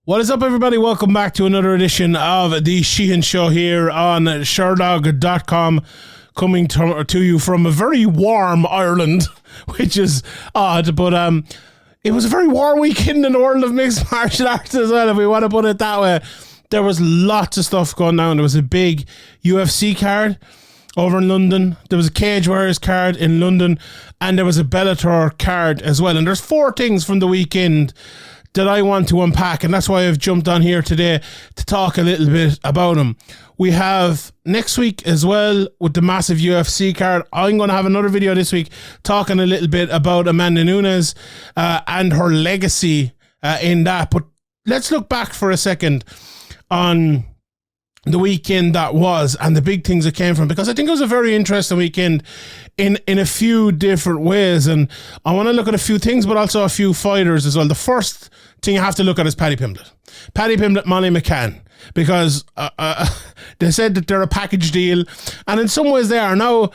What is up, everybody? Welcome back to another edition of the Sheehan Show here on Sherdog.com, coming to you from a very warm Ireland, which is odd, but it was a very warm weekend in the world of mixed martial arts as well, if we want to put it that way. There was lots of stuff going down. There was a big UFC card over in London. There was a Cage Warriors card in London, and there was a Bellator card as well. And there's four things from the weekend that I want to unpack, and that's why I've jumped on here today to talk a little bit about them. We have next week as well with the massive UFC card. I'm going to have another video this week talking a little bit about Amanda Nunes and her legacy in that. But let's look back for a second on the weekend that was and the big things that came from, because I think it was a very interesting weekend in a few different ways, and I want to look at a few things but also a few fighters as well. The first thing you have to look at is Paddy Pimblett, Molly McCann, because they said that they're a package deal, and in some ways they are. Now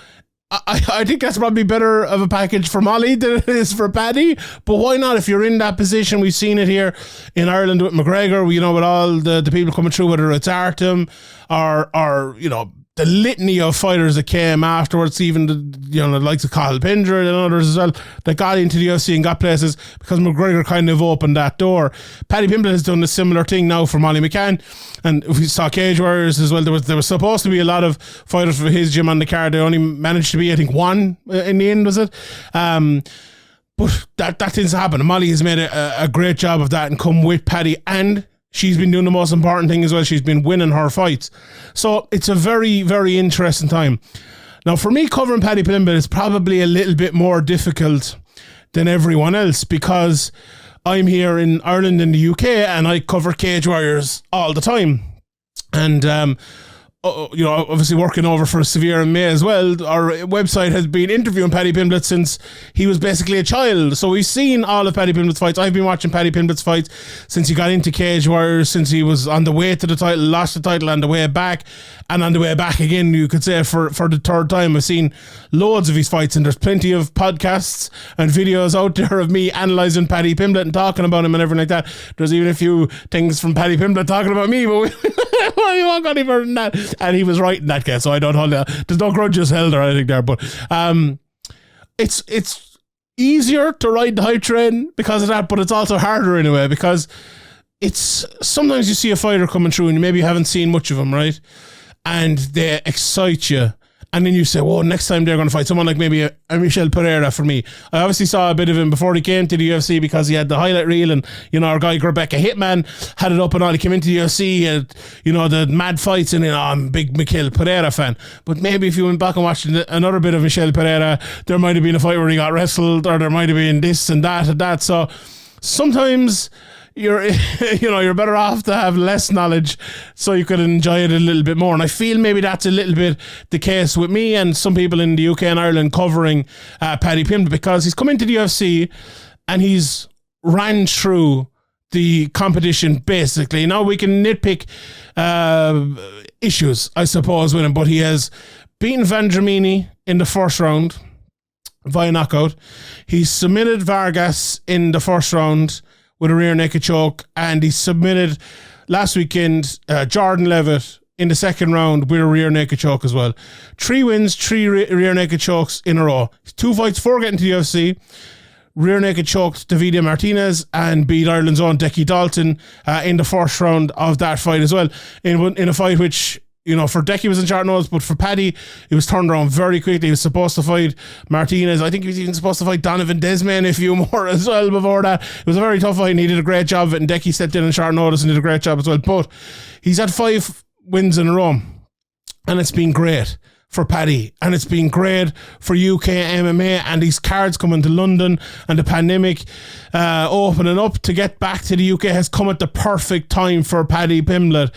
I think that's probably better of a package for Molly than it is for Paddy, but why not? If you're in that position, we've seen it here in Ireland with McGregor, you know, with all the people coming through, whether it's Artem or you know, the litany of fighters that came afterwards, even the likes of Kyle Pindred and others as well, that got into the UFC and got places because McGregor kind of opened that door. Paddy Pimblett has done a similar thing now for Molly McCann, and we saw Cage Warriors as well. There was supposed to be a lot of fighters for his gym on the card. There only managed to be, I think, one in the end, was it? But that didn't happen. Molly has made a great job of that and come with Paddy, and she's been doing the most important thing as well. She's been winning her fights. So it's a very, very interesting time. Now, for me, covering Paddy Pimblett is probably a little bit more difficult than everyone else, because I'm here in Ireland and the UK and I cover Cage Warriors all the time. And, you know, obviously working over for Severe and May as well, our website has been interviewing Paddy Pimblett since he was basically a child. So we've seen all of Paddy Pimblett's fights. I've been watching Paddy Pimblett's fights since he got into Cage Warriors, since he was on the way to the title, lost the title on the way back, and on the way back again, you could say, for the third time. I've seen loads of his fights, and there's plenty of podcasts and videos out there of me analysing Paddy Pimblett and talking about him and everything like that. There's even a few things from Paddy Pimblett talking about me, but we won't go any further than that. And he was right in that case, so I don't hold that. There's no grudges held or anything there, but it's easier to ride the hype train because of that, but it's also harder in a way, because it's sometimes you see a fighter coming through and maybe you haven't seen much of him, right? And they excite you. And then you say, whoa, next time they're going to fight someone like maybe a Michel Pereira for me. I obviously saw a bit of him before he came to the UFC because he had the highlight reel, and, you know, our guy Rebecca Hitman had it up and all. He came into the UFC, you know, the mad fights, and, you know, I'm a big Michel Pereira fan. But maybe if you went back and watched another bit of Michel Pereira, there might have been a fight where he got wrestled, or there might have been this and that and that. So sometimes you're better off to have less knowledge so you could enjoy it a little bit more. And I feel maybe that's a little bit the case with me and some people in the UK and Ireland covering Paddy Pimblett, because he's come into the UFC and he's ran through the competition basically. Now we can nitpick issues, I suppose, with him, but he has beaten Van Dramini in the first round via knockout. He submitted Vargas in the first round with a rear naked choke, and he submitted last weekend Jordan Levitt in the second round with a rear naked choke as well. 3 wins, 3 rear naked chokes in a row. 2 fights before getting to the UFC. Rear naked choked Davide Martinez and beat Ireland's own Decky Dalton in the first round of that fight as well. In a fight which, you know, for Decky was in short notice, but for Paddy, he was turned around very quickly. He was supposed to fight Martinez. I think he was even supposed to fight Donovan Desmond and a few more as well before that. It was a very tough fight, and he did a great job of it, and Decky stepped in short notice and did a great job as well. But he's had 5 wins in a row, and it's been great for Paddy, and it's been great for UK MMA, and these cards coming to London, and the pandemic opening up to get back to the UK has come at the perfect time for Paddy Pimblett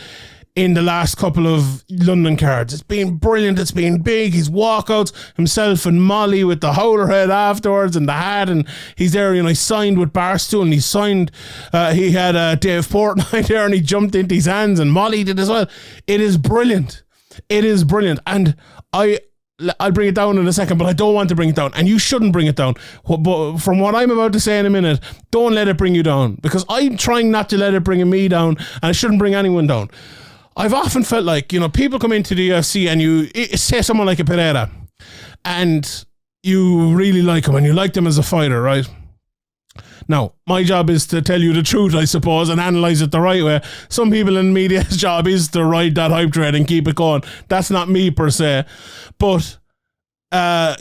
in the last couple of London cards. It's been brilliant. It's been big. His walkouts, himself and Molly with the howler head afterwards and the hat, and he's there, you know, he signed with Barstool, and he signed, he had Dave Portnoy there, and he jumped into his hands, and Molly did as well. It is brilliant. It is brilliant. And I I'll bring it down in a second, but I don't want to bring it down. And you shouldn't bring it down. But from what I'm about to say in a minute, don't let it bring you down. Because I'm trying not to let it bring me down, and it shouldn't bring anyone down. I've often felt like, people come into the UFC and you say someone like a Pereira, and you really like him, and you like them as a fighter, right? Now, my job is to tell you the truth, I suppose, and analyse it the right way. Some people in the media's job is to ride that hype train and keep it going. That's not me, per se. But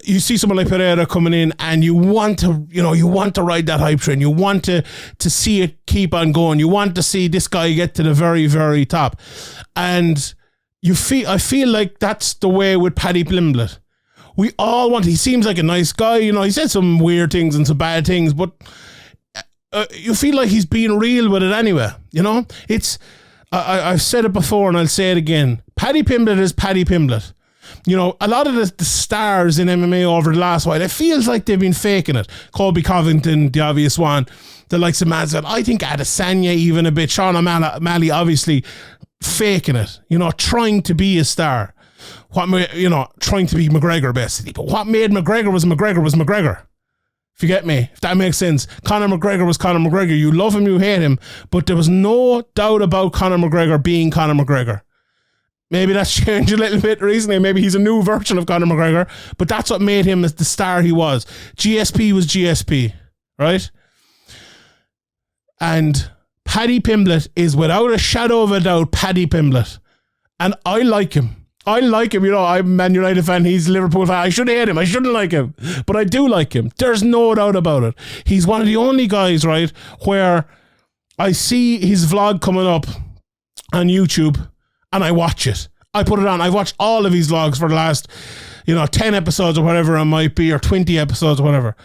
you see someone like Pereira coming in, and you want to ride that hype train. You want to see it keep on going. You want to see this guy get to the very, very top. And I feel like that's the way with Paddy Pimblett. We all want, he seems like a nice guy. He said some weird things and some bad things, but you feel like he's being real with it anyway. I've said it before and I'll say it again. Paddy Pimblett is Paddy Pimblett. A lot of the stars in MMA over the last while, it feels like they've been faking it. Colby Covington, the obvious one. The likes of Mazda. I think Adesanya even a bit. Sean O'Malley obviously faking it. Trying to be a star. Trying to be McGregor basically. But what made McGregor was McGregor. If you get me, if that makes sense. Conor McGregor was Conor McGregor. You love him, you hate him, but there was no doubt about Conor McGregor being Conor McGregor. Maybe that's changed a little bit recently. Maybe he's a new version of Conor McGregor, but that's what made him as the star he was. GSP was GSP, right? And Paddy Pimblett is without a shadow of a doubt Paddy Pimblett. And I like him. I'm a Man United fan, he's a Liverpool fan. I should hate him, I shouldn't like him, but I do like him. There's no doubt about it. He's one of the only guys, right, where I see his vlog coming up on YouTube and I watch it. I put it on. I've watched all of his vlogs for the last, 10 episodes or whatever it might be, or 20 episodes or whatever.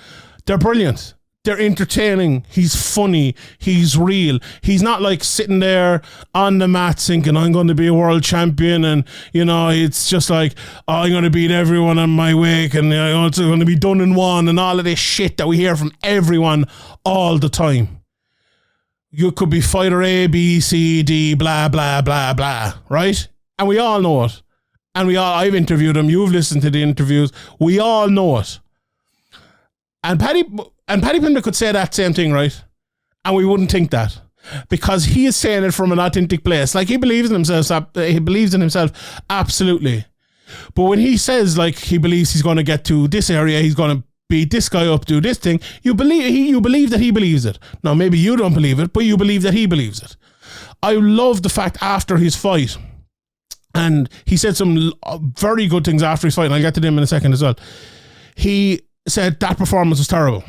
They're brilliant. They're entertaining. He's funny. He's real. He's not like sitting there on the mat thinking, I'm going to be a world champion. And, it's just like, I'm going to beat everyone on my wake. And it's going to be done in one. And all of this shit that we hear from everyone all the time. You could be fighter A, B, C, D, blah, blah, blah, blah. Right? And we all know it. And I've interviewed him. You've listened to the interviews. We all know it. And Paddy Pimblett could say that same thing, right? And we wouldn't think that. Because he is saying it from an authentic place. Like, he believes in himself, absolutely. But when he says, like, he believes he's going to get to this area, he's going to beat this guy up, do this thing, you believe that he believes it. Now, maybe you don't believe it, but you believe that he believes it. I love the fact after his fight, and he said some very good things after his fight, and I'll get to them in a second as well. He said that performance was terrible.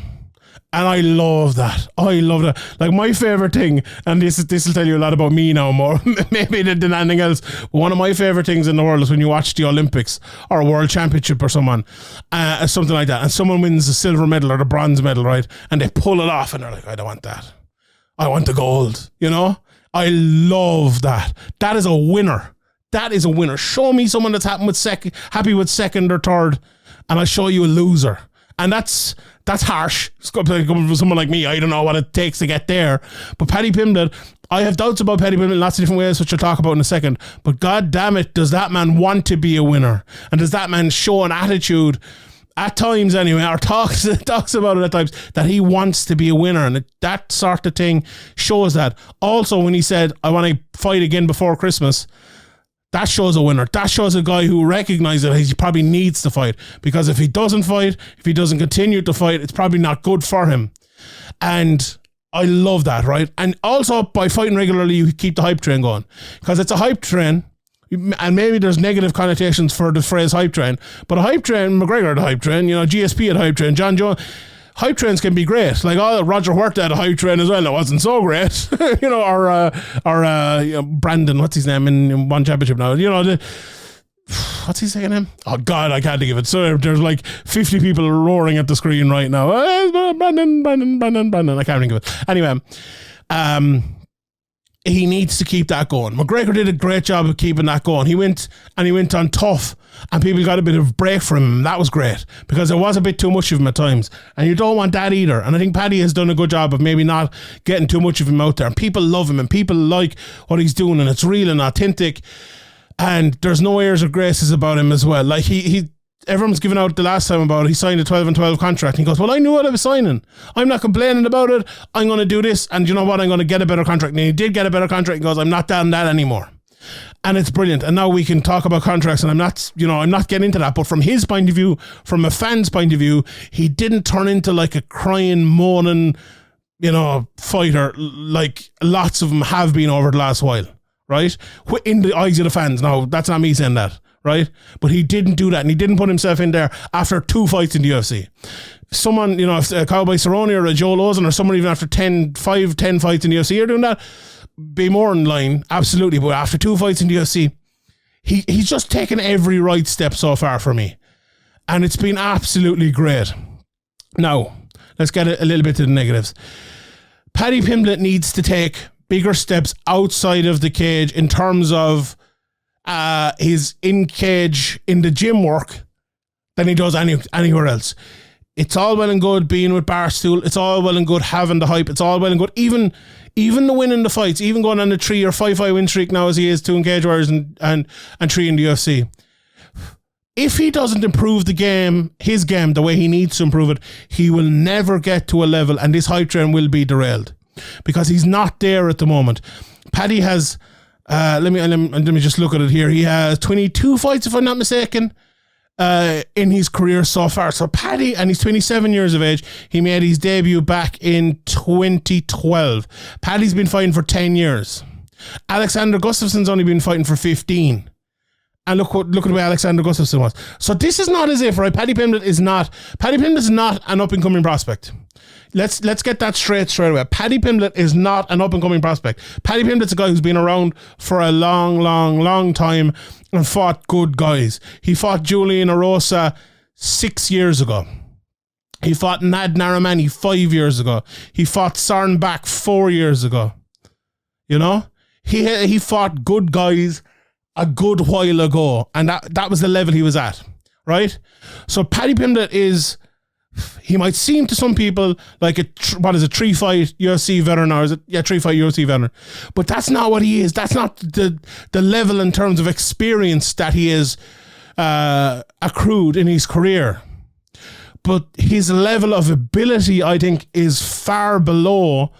And I love that. Like, my favourite thing, and this will tell you a lot about me now more, maybe than anything else, but one of my favourite things in the world is when you watch the Olympics or a World Championship or something like that, and someone wins the silver medal or the bronze medal, right? And they pull it off and they're like, I don't want that. I want the gold, I love that. That is a winner. Show me someone that's happy with second or third, and I'll show you a loser. And that's harsh. It's coming from someone like me. I don't know what it takes to get there. But Paddy Pimblett, I have doubts about Paddy Pimblett in lots of different ways, which I'll talk about in a second. But god damn it, does that man want to be a winner? And does that man show an attitude, at times anyway, or talks about it at times, that he wants to be a winner? And that sort of thing shows that. Also, when he said, I want to fight again before Christmas, that shows a winner. That shows a guy who recognizes that he probably needs to fight. Because if he doesn't fight, if he doesn't continue to fight, it's probably not good for him. And I love that, right? And also, by fighting regularly, you keep the hype train going. Because it's a hype train, and maybe there's negative connotations for the phrase hype train, but a hype train, McGregor had a hype train, GSP had a hype train, John Jones. Hype trains can be great. Like, Roger Huerta had a hype train as well. It wasn't so great. or Brandon, what's his name in one championship now? What's his second name? Oh, God, I can't think of it. So there's like 50 people roaring at the screen right now. Brandon. I can't think of it. Anyway, he needs to keep that going. McGregor did a great job of keeping that going. He went on tough, and people got a bit of a break from him. That was great, because there was a bit too much of him at times, and you don't want that either. And I think Paddy has done a good job of maybe not getting too much of him out there, and people love him, and people like what he's doing, and it's real and authentic, and there's no airs or graces about him as well. Like, he everyone's given out the last time about it. He signed a 12-12 contract. And he goes, well, I knew what I was signing. I'm not complaining about it. I'm going to do this. And you know what? I'm going to get a better contract. And he did get a better contract. He goes, I'm not down that anymore. And it's brilliant. And now we can talk about contracts. And I'm not getting into that. But from his point of view, from a fan's point of view, he didn't turn into like a crying, moaning, fighter like lots of them have been over the last while, right? In the eyes of the fans. Now, that's not me saying that. Right? But he didn't do that, and he didn't put himself in there after 2 fights in the UFC. Someone, if a Cowboy Cerrone or a Joe Lawson or someone even after 10 fights in the UFC are doing that, be more in line, absolutely. But after 2 fights in the UFC, he's just taken every right step so far for me. And it's been absolutely great. Now, let's get a little bit to the negatives. Paddy Pimblett needs to take bigger steps outside of the cage in terms of his in-cage, in the gym work than he does anywhere else. It's all well and good being with Barstool. It's all well and good having the hype. It's all well and good. Even the winning the fights, even going on a 3 or 5-5 win streak now as he is, 2 in Cage Warriors and 3 in the UFC. If he doesn't improve his game, the way he needs to improve it, he will never get to a level, and this hype train will be derailed because he's not there at the moment. Paddy has... let me just look at it here. He has 22 fights, if I'm not mistaken, in his career so far. So Paddy, and he's 27 years of age. He made his debut back in 2012. Paddy's been fighting for 10 years. Alexander Gustafsson's only been fighting for 15. And look at the way Alexander Gustafsson was. So this is not as if, right? Paddy Pimblett is not an up and coming prospect. Let's get that straight away. Paddy Pimblett is not an up-and-coming prospect. Paddy Pimblett's a guy who's been around for a long, long, long time and fought good guys. He fought Julian Erosa 6 years ago. He fought Nad Narimani 5 years ago. He fought Sarnbach 4 years ago. He fought good guys a good while ago, and that was the level he was at, right? So Paddy Pimblett is... He might seem to some people like a 3-fight UFC veteran, or is it? Yeah, 3-fight UFC veteran. But that's not what he is. That's not the level in terms of experience that he is accrued in his career. But his level of ability, I think, is far below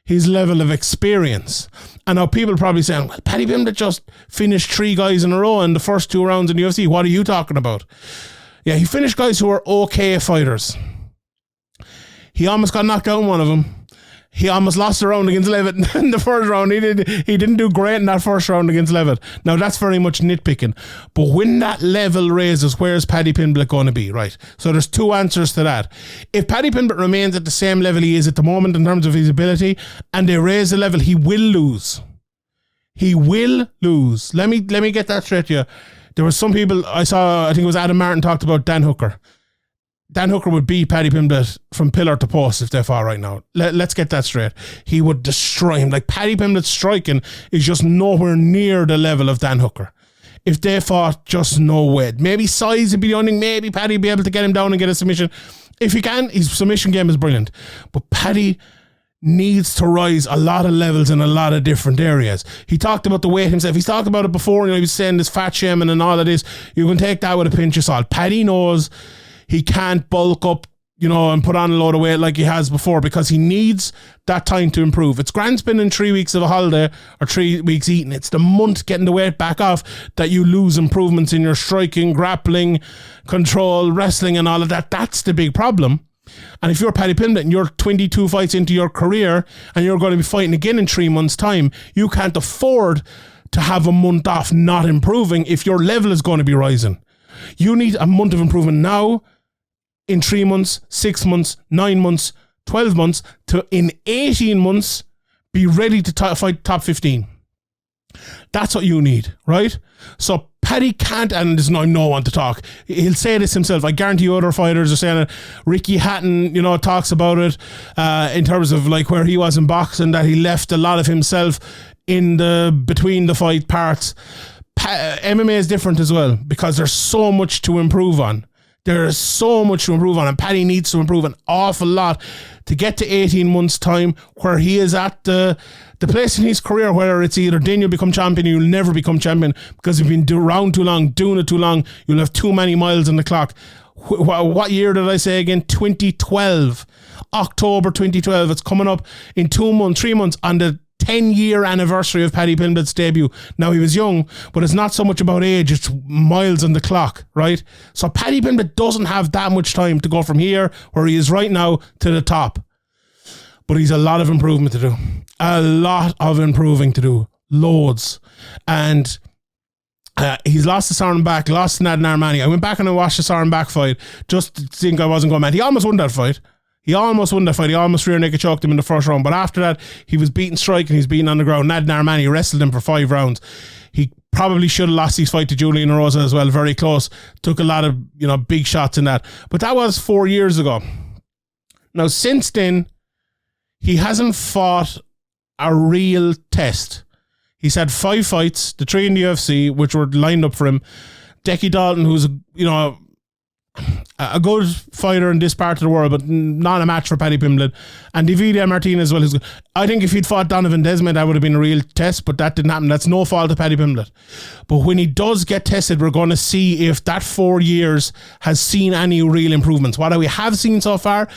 his level of experience. And now people are probably saying, well, Paddy Pimblett just finished 3 guys in a row in the first 2 rounds in the UFC. What are you talking about? Yeah, he finished guys who were okay fighters. He almost got knocked out in one of them. He almost lost a round against Levitt in the first round. He didn't do great in that first round against Levitt. Now, that's very much nitpicking. But when that level raises, where's Paddy Pimblett going to be, right? So there's 2 answers to that. If Paddy Pimblett remains at the same level he is at the moment in terms of his ability, and they raise the level, he will lose. He will lose. Let me get that straight to you. There were some people I saw, I think it was Adam Martin talked about Dan Hooker. Dan Hooker would beat Paddy Pimblett from pillar to post if they fought right now. Let's get that straight. He would destroy him. Like, Paddy Pimblett's striking is just nowhere near the level of Dan Hooker. If they fought, just no way. Maybe size would be the only thing. Maybe Paddy would be able to get him down and get a submission. If he can, his submission game is brilliant. But Paddy needs to rise a lot of levels in a lot of different areas. He talked about the weight himself. He's talked about it before. He was saying this fat shaming and all of this. You can take that with a pinch of salt. Paddy knows he can't bulk up, and put on a load of weight like he has before, because he needs that time to improve. It's grand spending 3 weeks of a holiday or 3 weeks eating. It's the month getting the weight back off that you lose improvements in your striking, grappling, control, wrestling and all of that. That's the big problem. And if you're Paddy Pimblett and you're 22 fights into your career and you're going to be fighting again in 3 months' time, you can't afford to have a month off not improving if your level is going to be rising. You need a month of improvement now, in 3 months, 6 months, 9 months, 12 months, to in 18 months be ready to fight top 15. That's what you need, right? So Paddy can't, and there's no one to talk. He'll say this himself. I guarantee you other fighters are saying it. Ricky Hatton, talks about it in terms of like where he was in boxing, that he left a lot of himself in the between the fight parts. MMA is different as well because there's so much to improve on. There's so much to improve on, and Paddy needs to improve an awful lot to get to 18 months' time where he is at the place in his career where it's either then you'll become champion or you'll never become champion because you've been around too long, doing it too long, you'll have too many miles on the clock. What year did I say again? 2012. October 2012. It's coming up in 3 months on the 10-year anniversary of Paddy Pimblett's debut. Now, he was young, but it's not so much about age, it's miles on the clock, right? So Paddy Pimblett doesn't have that much time to go from here, where he is right now, to the top. But he's a lot of improvement to do. A lot of improving to do. Loads. And he's lost to Soren Back, lost to Nadin Armani. I went back and I watched the Soren Back fight just to think I wasn't going mad. He almost won that fight. He almost rear naked choked him in the first round. But after that, he was beaten strike and he's beaten on the ground. Nadin Armani wrestled him for 5 rounds. He probably should have lost his fight to Julian Rosa as well. Very close. Took a lot of, big shots in that. But that was 4 years ago. Now, since then, he hasn't fought a real test. He's had 5 fights, the 3 in the UFC, which were lined up for him. Decky Dalton, who's, a good fighter in this part of the world, but not a match for Paddy Pimblett. And Davide Martinez as well is good. I think if he'd fought Donovan Desmond, that would have been a real test, but that didn't happen. That's no fault of Paddy Pimblett. But when he does get tested, we're going to see if that 4 years has seen any real improvements. What we have seen so far,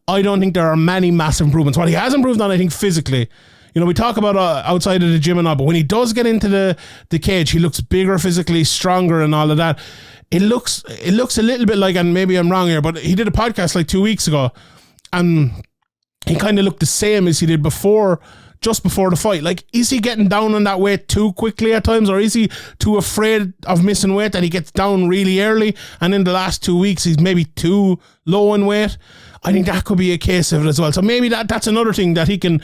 I don't think there are many massive improvements. What he has improved on, I think, physically. We talk about outside of the gym and all, but when he does get into the cage, he looks bigger physically, stronger and all of that. It looks a little bit like, and maybe I'm wrong here, but he did a podcast like 2 weeks ago and he kind of looked the same as he did just before the fight. Like, is he getting down on that weight too quickly at times, or is he too afraid of missing weight that he gets down really early and in the last 2 weeks he's maybe too low in weight? I think that could be a case of it as well. So maybe that's another thing that he can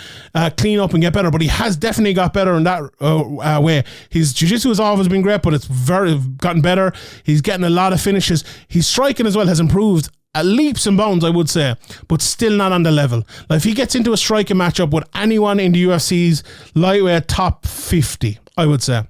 clean up and get better. But he has definitely got better in that way. His jiu-jitsu has always been great, but it's gotten better. He's getting a lot of finishes. His striking as well has improved leaps and bounds, I would say, but still not on the level. Like, if he gets into a striking matchup with anyone in the UFC's lightweight top 50, I would say.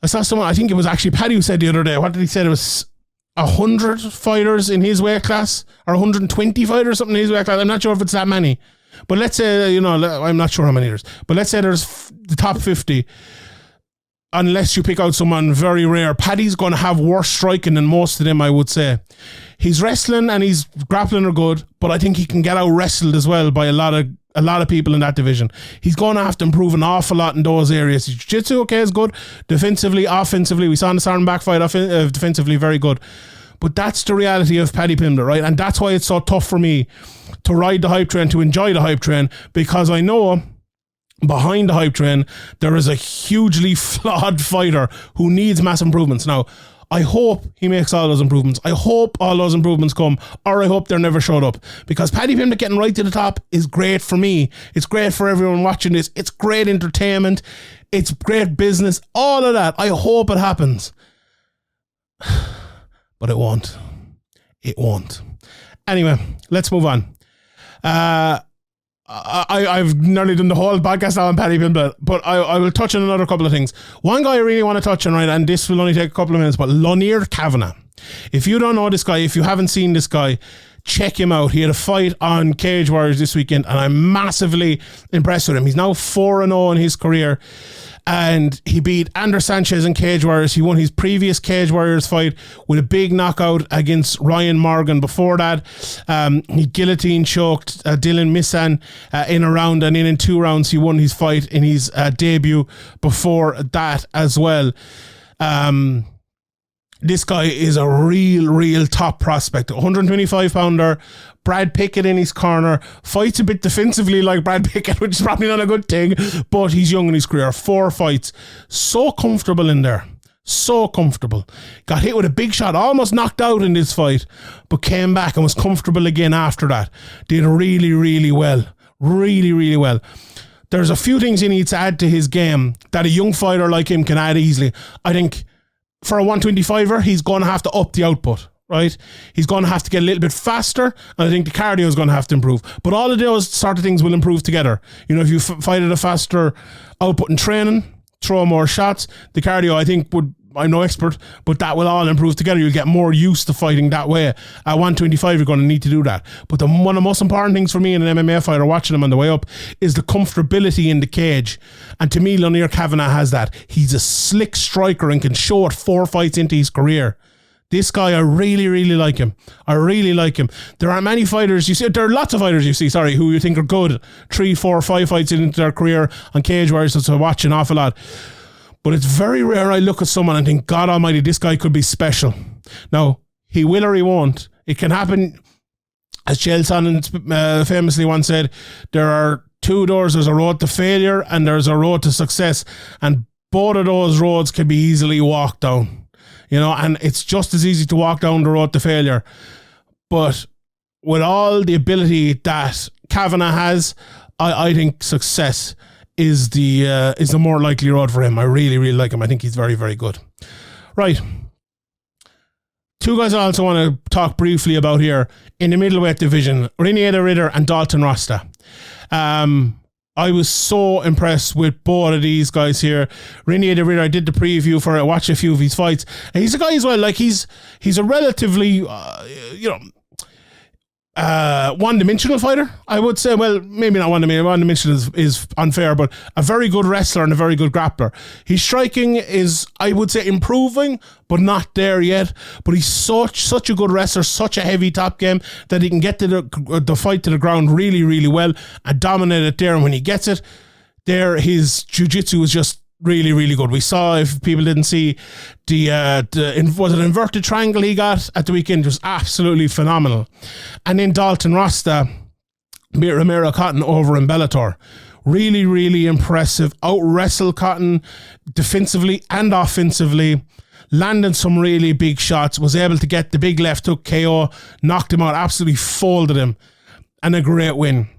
I saw someone, I think it was actually Paddy who said the other day, what did he say? It was 100 fighters in his weight class, or 120 fighters, something in his weight class. I'm not sure if it's that many, but let's say, I'm not sure how many there's, but let's say there's the top 50. Unless you pick out someone very rare, Paddy's going to have worse striking than most of them, I would say. His wrestling and his grappling are good, but I think he can get out wrestled as well by a lot of people in that division. He's going to have to improve an awful lot in those areas. His jiu-jitsu, okay, is good. Defensively, offensively, we saw in the Soren Back fight, defensively, very good. But that's the reality of Paddy Pimblett, right? And that's why it's so tough for me to ride the hype train, to enjoy the hype train, because I know behind the hype train, there is a hugely flawed fighter who needs mass improvements. Now, I hope he makes all those improvements. I hope all those improvements come, or I hope they're never showed up. Because Paddy Pimblett getting right to the top is great for me. It's great for everyone watching this. It's great entertainment. It's great business. All of that. I hope it happens. But it won't. It won't. Anyway, let's move on. I've nearly done the whole podcast now on Paddy Pimblett, but I will touch on another couple of things. One guy I really want to touch on, right, and this will only take a couple of minutes, but Lonier Kavanagh. If you don't know this guy, if you haven't seen this guy, check him out. He had a fight on Cage Warriors this weekend, and I'm massively impressed with him. He's now 4-0 in his career, and he beat Anders Sanchez in Cage Warriors. He won his previous Cage Warriors fight with a big knockout against Ryan Morgan. Before that, he guillotine choked Dylan Missan in a round, and then in 2 rounds he won his fight in his debut before that as well. This guy is a real top prospect. 125 pounder, Brad Pickett in his corner, fights a bit defensively like Brad Pickett, which is probably not a good thing, but he's young in his career. 4 fights. So comfortable in there. So comfortable. Got hit with a big shot, almost knocked out in this fight, but came back and was comfortable again after that. Did really well. Really well. There's a few things he needs to add to his game that a young fighter like him can add easily. I think for a 125er, he's going to have to up the output, right? He's going to have to get a little bit faster, and I think the cardio is going to have to improve. But all of those sort of things will improve together. If you fight at a faster output in training, throw more shots, the cardio, I think, would I'm no expert, but that will all improve together. You'll get more used to fighting that way. At 125, you're going to need to do that. But one of the most important things for me in an MMA fighter watching him on the way up is the comfortability in the cage. And to me, Lanier Kavanagh has that. He's a slick striker and can show it 4 fights into his career. This guy, I really, really like him. I really like him. There are many fighters you see, there are lots of fighters you see, who you think are good. 3, 4, 5 fights into their career on Cage Warriors, so I watch an awful lot. But it's very rare I look at someone and think, God almighty, this guy could be special. Now, he will or he won't. It can happen, as Chael Sonnen famously once said, there are 2 doors. There's a road to failure and there's a road to success. And both of those roads can be easily walked down. And it's just as easy to walk down the road to failure. But with all the ability that Kavanagh has, I think success is the more likely road for him. I really, really like him. I think he's very, very good. Right. 2 guys I also want to talk briefly about here in the middleweight division, Rinjeda Ritter and Dalton Rasta. I was so impressed with both of these guys here. Rinjeda Ritter, I did the preview for it, I watched a few of his fights. And he's a guy as well, like he's a relatively, one-dimensional fighter, I would say. Well, maybe not one-dimensional. One-dimensional is unfair, but a very good wrestler and a very good grappler. His striking is, I would say, improving, but not there yet. But he's such a good wrestler, such a heavy top game that he can get to the fight to the ground really, really well and dominate it there. And when he gets it there, his jiu-jitsu is just really, really good. We saw, if people didn't see, was it an inverted triangle he got at the weekend? It was absolutely phenomenal. And then Dalton Rasta beat Romero Cotton over in Bellator. Really, really impressive. Out-wrestled Cotton defensively and offensively. Landed some really big shots. Was able to get the big left hook KO. Knocked him out. Absolutely folded him. And a great win.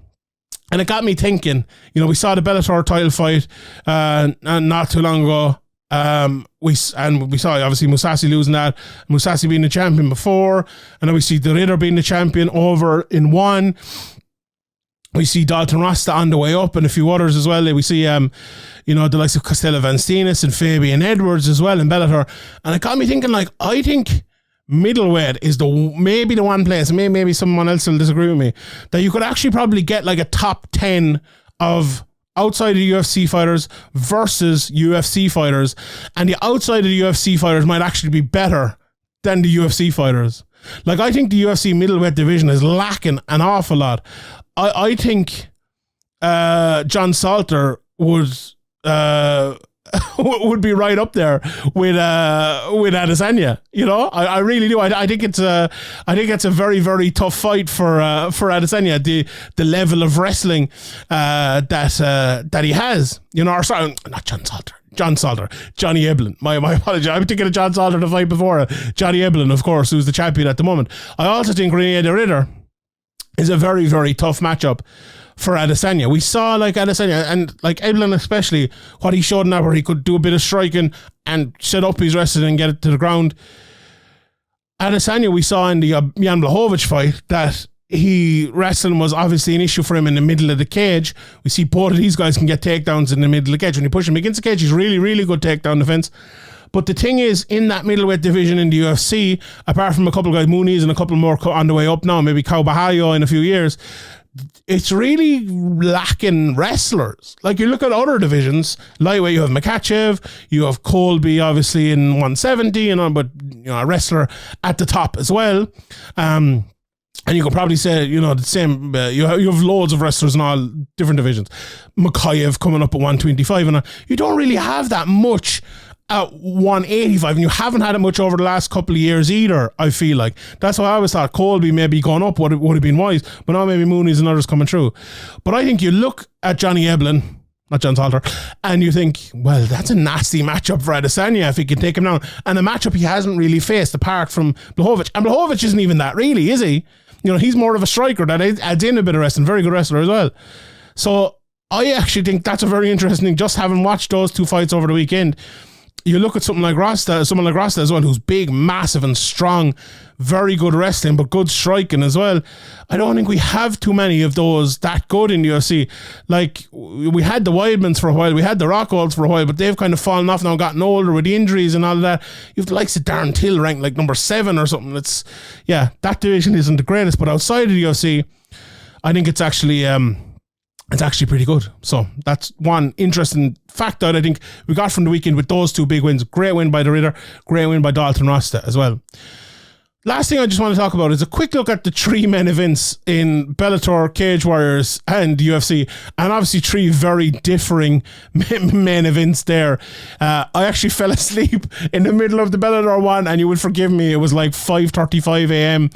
And it got me thinking, we saw the Bellator title fight not too long ago. We saw obviously Mousasi losing that, Mousasi being the champion before, and then we see the Ritter being the champion over in 1. We see Dalton Rasta on the way up and a few others as well. We see the likes of Costello Van Steenis and Fabian Edwards as well in Bellator. And it got me thinking, I think middleweight is maybe the one place, maybe someone else will disagree with me, that you could actually probably get like a top 10 of outside of the UFC fighters versus UFC fighters, and the outside of the UFC fighters might actually be better than the UFC fighters. Like, I think the UFC middleweight division is lacking an awful lot. I think John Salter would be right up there with Adesanya. I really do. I think it's a very, very tough fight for Adesanya. The level of wrestling that he has. Sorry, not John Salter. Johnny Eblen. My apologies. I'm thinking of John Salter the fight before. Johnny Eblen, of course, who's the champion at the moment. I also think Rinjeda Ritter is a very, very tough matchup for Adesanya. We saw Adesanya and Eblen especially, what he showed now, where he could do a bit of striking and set up his wrestling and get it to the ground. Adesanya, we saw in the Jan Blachowicz fight that wrestling was obviously an issue for him in the middle of the cage. We see both of these guys can get takedowns in the middle of the cage. When you push him against the cage, he's really, really good takedown defense. But the thing is, in that middleweight division in the UFC, apart from a couple of guys, Mooney's and a couple more on the way up now, maybe Kaubahayo in a few years, it's really lacking wrestlers. Like, you look at other divisions, lightweight, you have Makachev, you have Colby obviously in 170, but a wrestler at the top as well. And you could probably say, the same, you have loads of wrestlers in all different divisions. Makayev coming up at 125, and you don't really have that much at 185, and you haven't had it much over the last couple of years either, I feel like. That's why I always thought Colby maybe going up would have been wise, but now maybe Mooney's and others coming through. But I think you look at Johnny Eblen, not John Salter, and you think, well, that's a nasty matchup for Adesanya if he can take him down. And a matchup he hasn't really faced apart from Blachowicz. And Blachowicz isn't even that, really, is he? He's more of a striker that adds in a bit of wrestling, very good wrestler as well. So I actually think that's a very interesting thing, just having watched those 2 fights over the weekend. you look at someone like Rasta as well, who's big, massive and strong, very good wrestling, but good striking as well. I don't think we have too many of those that good in the UFC. Like, we had the Wildmans for a while, we had the Rockwalds for a while, but they've kind of fallen off now, gotten older with the injuries and all of that. You have the likes of Darren Till ranked like number 7 or something. That division isn't the greatest, but outside of the UFC, I think it's actually pretty good. So that's one interesting fact that I think we got from the weekend with those 2 big wins. Great win by the Ritter, great win by Dalton Rasta as well. Last thing I just want to talk about is a quick look at the 3 main events in Bellator, Cage Warriors and UFC, and obviously 3 very differing main events there. I actually fell asleep in the middle of the Bellator one, and you would forgive me, it was like 5:35 a.m.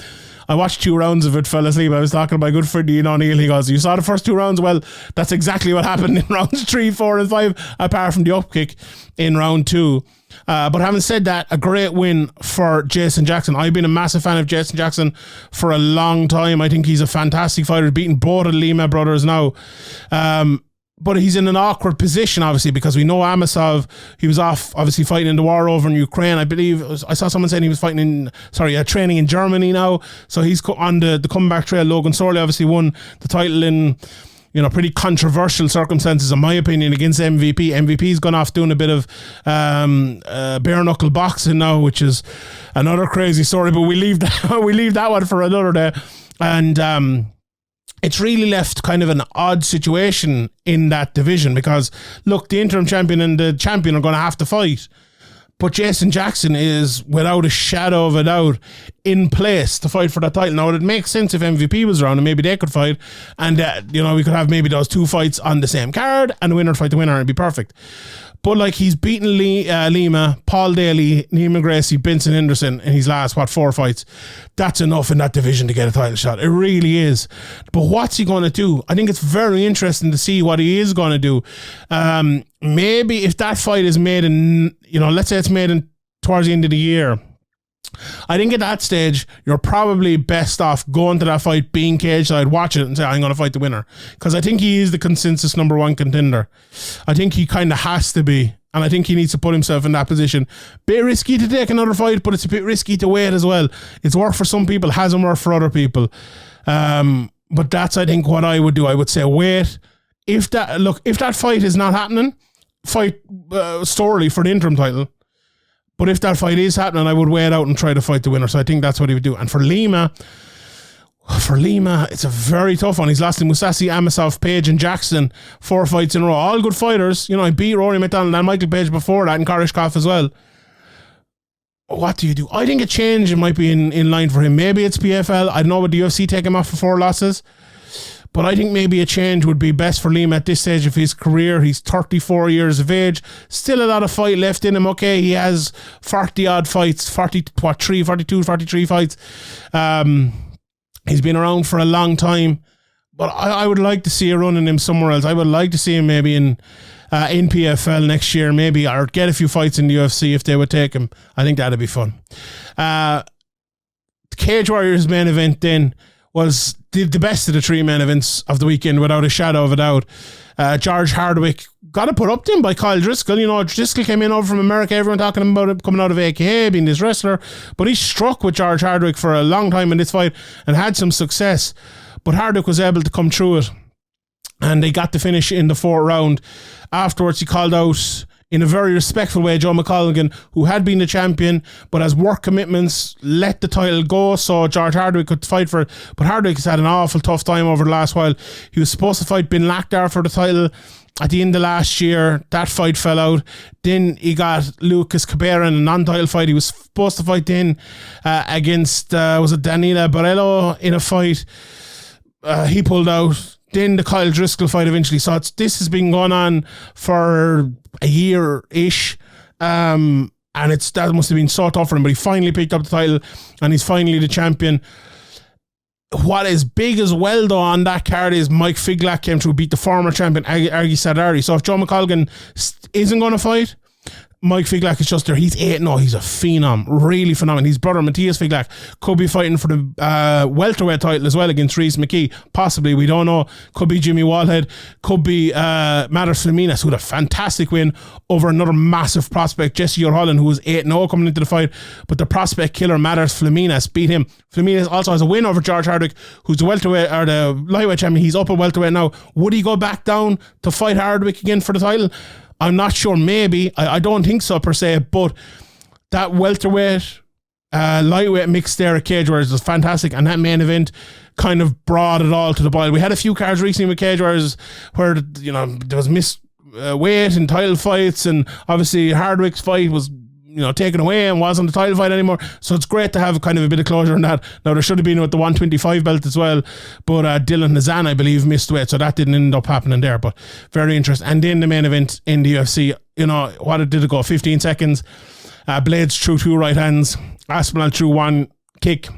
I watched 2 rounds of it, fell asleep. I was talking to my good friend Ian O'Neill. He goes, "You saw the first 2 rounds? Well, that's exactly what happened in rounds 3, 4 and 5, apart from the upkick in round 2. But having said that, a great win for Jason Jackson. I've been a massive fan of Jason Jackson for a long time. I think he's a fantastic fighter, beating both of the Lima brothers now. But he's in an awkward position, obviously, because we know Amasov, he was off, obviously, fighting in the war over in Ukraine. I believe, I saw someone saying he was training in Germany now. So he's on the comeback trail. Logan Sorley obviously won the title in, pretty controversial circumstances, in my opinion, against MVP. MVP's gone off doing a bit of bare knuckle boxing now, which is another crazy story, but we leave that one for another day. And, it's really left kind of an odd situation in that division because, look, the interim champion and the champion are going to have to fight. But Jason Jackson is, without a shadow of a doubt, in place to fight for that title. Now, it makes sense if MVP was around and maybe they could fight. And, we could have maybe those 2 fights on the same card and the winner fight the winner and it'd be perfect. But, he's beaten Lima, Paul Daly, Neiman Gracie, Benson Henderson in his last, 4 fights. That's enough in that division to get a title shot. It really is. But what's he going to do? I think it's very interesting to see what he is going to do. Maybe if that fight is made in, let's say it's made in towards the end of the year, I think at that stage, you're probably best off going to that fight, being cage side, watch it and say, I'm going to fight the winner. Because I think he is the consensus number 1 contender. I think he kind of has to be. And I think he needs to put himself in that position. Bit risky to take another fight, but it's a bit risky to wait as well. It's worked for some people, hasn't worked for other people. But that's, I think, what I would do. I would say wait. If that fight is not happening, fight Storley for the interim title. But if that fight is happening, I would wait out and try to fight the winner. So I think that's what he would do. And for Lima, it's a very tough one. He's lost to Mousasi, Amasov, Page and Jackson 4 fights in a row. All good fighters. He beat Rory McDonald and Michael Page before that and Koreshkov as well. What do you do? I think a change might be in line for him. Maybe it's PFL. I don't know, would the UFC take him off for 4 losses? But I think maybe a change would be best for Lima at this stage of his career. He's 34 years of age. Still a lot of fight left in him. Okay, he has 40-odd fights. 43 fights. He's been around for a long time. But I would like to see a run in him somewhere else. I would like to see him maybe in PFL next year, maybe, or get a few fights in the UFC if they would take him. I think that'd be fun. Cage Warriors main event then was the best of the 3 main events of the weekend, without a shadow of a doubt. George Hardwick got put up to him by Kyle Driscoll. Driscoll came in over from America, everyone talking about him coming out of AKA, being this wrestler, but he struck with George Hardwick for a long time in this fight and had some success, but Hardwick was able to come through it and they got the finish in the 4th round. Afterwards, he called out in a very respectful way Joe McColgan, who had been the champion, but as work commitments let the title go, so George Hardwick could fight for it. But Hardwick has had an awful tough time over the last while. He was supposed to fight Bin Lakhdar for the title at the end of last year. That fight fell out. Then he got Lucas Cabrera in a non-title fight. He was supposed to fight then against was it Danila Barello in a fight. He pulled out. Then the Kyle Driscoll fight eventually. So this has been going on for a year-ish. And that must have been so tough for him. But he finally picked up the title and he's finally the champion. What is big as well, though, on that card is Mike Figlak came through, beat the former champion, Argi Sadari. So if Joe McColgan isn't going to fight, Mike Figlak is just there. He's 8-0. He's a phenom. Really phenomenal. His brother, Matthias Figlak, could be fighting for the welterweight title as well against Reece McKee. Possibly. We don't know. Could be Jimmy Wallhead. Could be Matters Flaminas, who had a fantastic win over another massive prospect, Jesse O'Holland, who was 8-0 coming into the fight. But the prospect killer, Matters Flaminas, beat him. Flaminas also has a win over George Hardwick, who's the welterweight or the lightweight champion. He's up at welterweight now. Would he go back down to fight Hardwick again for the title? I'm not sure, maybe. I don't think so per se, but that welterweight, lightweight mix there at Cage Warriors was fantastic, and that main event kind of brought it all to the boil. We had a few cards recently with Cage Warriors where, you know, there was missed weight and title fights, and obviously Hardwick's fight was, you know, taken away and wasn't a title fight anymore. So it's great to have kind of a bit of closure on that. Now, there should have been with the 125 belt as well, but Dylan Nazan, I believe, missed weight, so that didn't end up happening there. But very interesting. And then the main event in the UFC, you know, what did it go? 15 seconds. Blades threw 2 right hands. Aspinall threw 1 kick,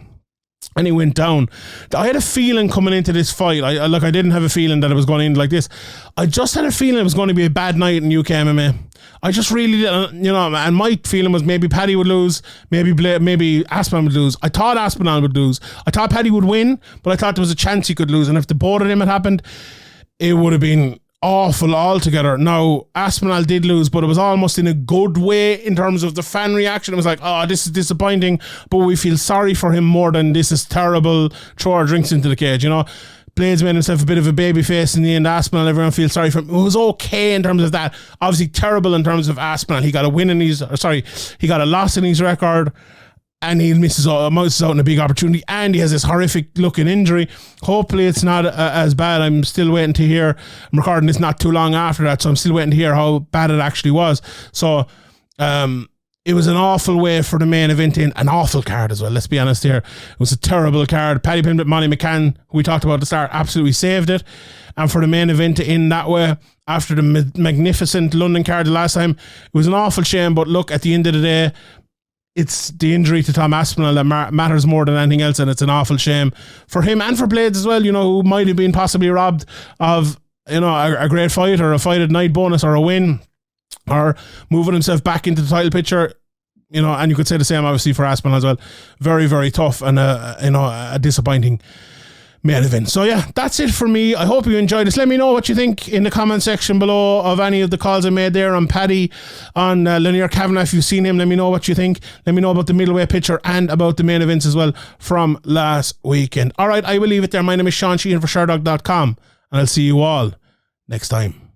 and he went down. I had a feeling coming into this fight, I didn't have a feeling that it was going to end like this. I just had a feeling it was going to be a bad night in UK MMA. I just really didn't, you know, and my feeling was maybe Paddy would lose, maybe Aspinall would lose. I thought Aspinall would lose. I thought Paddy would win, but I thought there was a chance he could lose. And if the both of them had happened, it would have been awful altogether. Now, Aspinall did lose, but it was almost in a good way in terms of the fan reaction. It was like, oh, this is disappointing, but we feel sorry for him more than this is terrible. Throw our drinks into the cage, you know. Blades made himself a bit of a baby face in the end. Aspinall, everyone feels sorry for him. It was okay in terms of that. Obviously terrible in terms of Aspinall. He got a loss in his record, and he misses out on a big opportunity, and he has this horrific looking injury. Hopefully it's not as bad. I'm still waiting to hear. I'm recording this not too long after that, so I'm still waiting to hear how bad it actually was. So it was an awful way for the main event in. An awful card as well, let's be honest here. It was a terrible card. Paddy Pimblett, Molly McCann, who we talked about at the start, absolutely saved it. And for the main event to end that way, after the magnificent London card the last time, it was an awful shame. But look, at the end of the day, it's the injury to Tom Aspinall that matters more than anything else, and it's an awful shame for him and for Blades as well, you know, who might have been possibly robbed of, you know, a great fight or a fight at night bonus or a win or moving himself back into the title picture, you know. And you could say the same obviously for Aspinall as well. Very, very tough and a disappointing main event. So yeah, that's it for me. I hope you enjoyed this. Let me know what you think in the comment section below of any of the calls I made there on Paddy, on Linear Kavanagh. If you've seen him, let me know what you think. Let me know about the middleweight picture and about the main events as well from last weekend. Alright, I will leave it there. My name is Sean Sheehan for Sherdog.com, and I'll see you all next time.